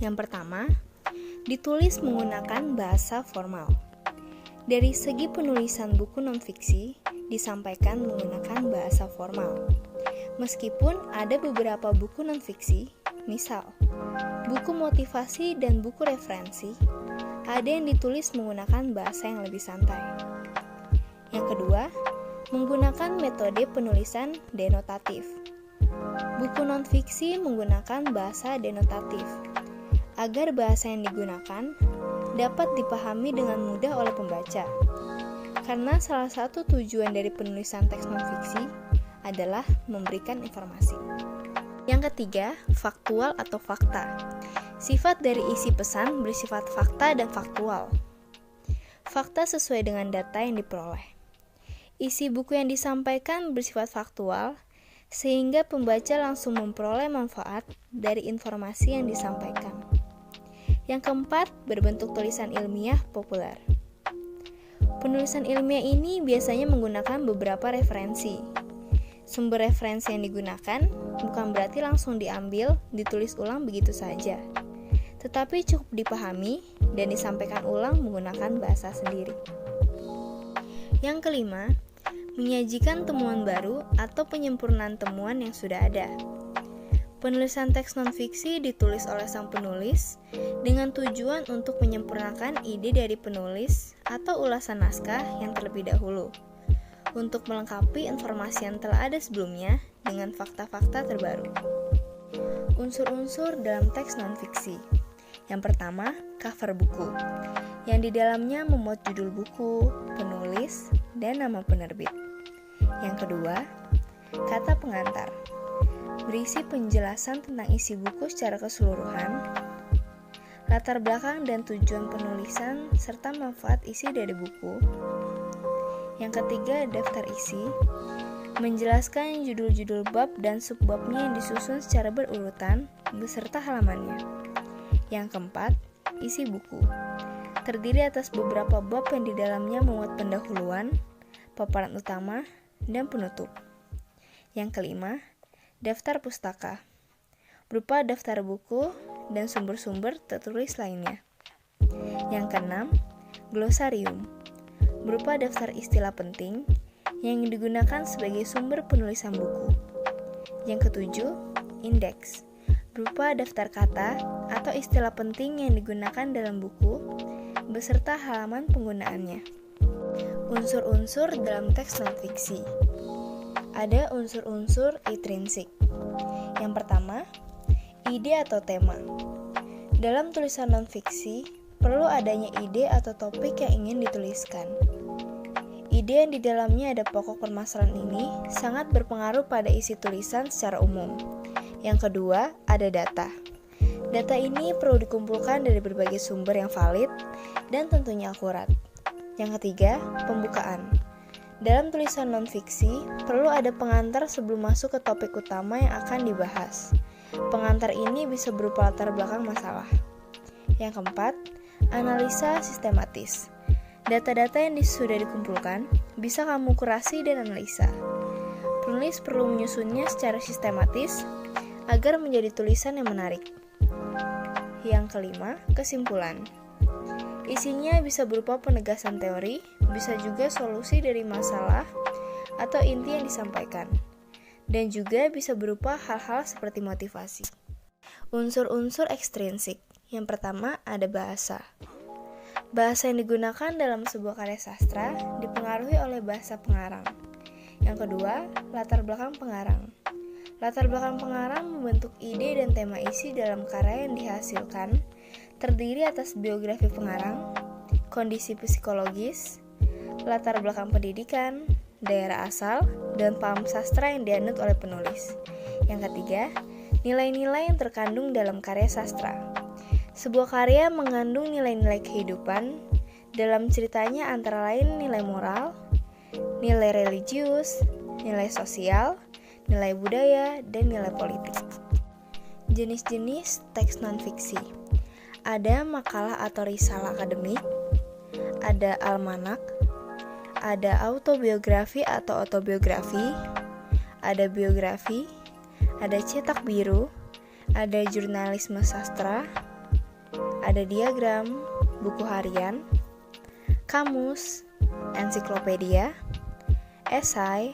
Yang pertama, ditulis menggunakan bahasa formal. Dari segi penulisan buku non-fiksi, disampaikan menggunakan bahasa formal. Meskipun ada beberapa buku non-fiksi, misal buku motivasi dan buku referensi, ada yang ditulis menggunakan bahasa yang lebih santai. Yang kedua, menggunakan metode penulisan denotatif. Buku non-fiksi menggunakan bahasa denotatif, agar bahasa yang digunakan dapat dipahami dengan mudah oleh pembaca. Karena salah satu tujuan dari penulisan teks non-fiksi adalah memberikan informasi. Yang ketiga, faktual atau fakta. Sifat dari isi pesan bersifat fakta dan faktual. Fakta sesuai dengan data yang diperoleh. Isi buku yang disampaikan bersifat faktual, sehingga pembaca langsung memperoleh manfaat dari informasi yang disampaikan. Yang keempat, berbentuk tulisan ilmiah populer. Penulisan ilmiah ini biasanya menggunakan beberapa referensi. Sumber referensi yang digunakan bukan berarti langsung diambil, ditulis ulang begitu saja, tetapi cukup dipahami dan disampaikan ulang menggunakan bahasa sendiri. Yang kelima, menyajikan temuan baru atau penyempurnaan temuan yang sudah ada. Penulisan teks non-fiksi ditulis oleh sang penulis dengan tujuan untuk menyempurnakan ide dari penulis atau ulasan naskah yang terlebih dahulu, untuk melengkapi informasi yang telah ada sebelumnya dengan fakta-fakta terbaru. Unsur-unsur dalam teks non-fiksi. Yang pertama, cover buku, yang di dalamnya memuat judul buku, penulis, dan nama penerbit. Yang kedua, kata pengantar, berisi penjelasan tentang isi buku secara keseluruhan, latar belakang dan tujuan penulisan, serta manfaat isi dari buku. Yang ketiga, daftar isi, menjelaskan judul-judul bab dan subbabnya yang disusun secara berurutan beserta halamannya. Yang keempat, isi buku, terdiri atas beberapa bab yang di dalamnya memuat pendahuluan, paparan utama, dan penutup. Yang kelima, daftar pustaka, berupa daftar buku dan sumber-sumber tertulis lainnya. Yang keenam, glosarium, berupa daftar istilah penting yang digunakan sebagai sumber penulisan buku. Yang ketujuh, indeks, berupa daftar kata atau istilah penting yang digunakan dalam buku beserta halaman penggunaannya. Unsur-unsur dalam teks non-fiksi. Ada unsur-unsur intrinsik. Yang pertama, ide atau tema. Dalam tulisan non-fiksi, perlu adanya ide atau topik yang ingin dituliskan. Ide yang di dalamnya ada pokok permasalahan ini sangat berpengaruh pada isi tulisan secara umum. Yang kedua, ada data. Data ini perlu dikumpulkan dari berbagai sumber yang valid dan tentunya akurat. Yang ketiga, pembukaan. Dalam tulisan non-fiksi, perlu ada pengantar sebelum masuk ke topik utama yang akan dibahas. Pengantar ini bisa berupa latar belakang masalah. Yang keempat, analisa sistematis. Data-data yang sudah dikumpulkan bisa kamu kurasi dan analisa. Penulis perlu menyusunnya secara sistematis agar menjadi tulisan yang menarik. Yang kelima, kesimpulan. Isinya bisa berupa penegasan teori, bisa juga solusi dari masalah atau inti yang disampaikan, dan juga bisa berupa hal-hal seperti motivasi. Unsur-unsur ekstrinsik. Yang pertama, ada bahasa. Bahasa yang digunakan dalam sebuah karya sastra dipengaruhi oleh bahasa pengarang. Yang kedua, latar belakang pengarang. Latar belakang pengarang membentuk ide dan tema isi dalam karya yang dihasilkan, terdiri atas biografi pengarang, kondisi psikologis, latar belakang pendidikan, daerah asal, dan paham sastra yang dianut oleh penulis. Yang ketiga, nilai-nilai yang terkandung dalam karya sastra. Sebuah karya mengandung nilai-nilai kehidupan, dalam ceritanya antara lain nilai moral, nilai religius, nilai sosial, nilai budaya, dan nilai politik. Jenis-jenis teks non-fiksi. Ada makalah atau risalah akademik, ada almanak, ada autobiografi atau autobiografi, ada biografi, ada cetak biru, ada jurnalisme sastra, ada diagram, buku harian, kamus, ensiklopedia, esai,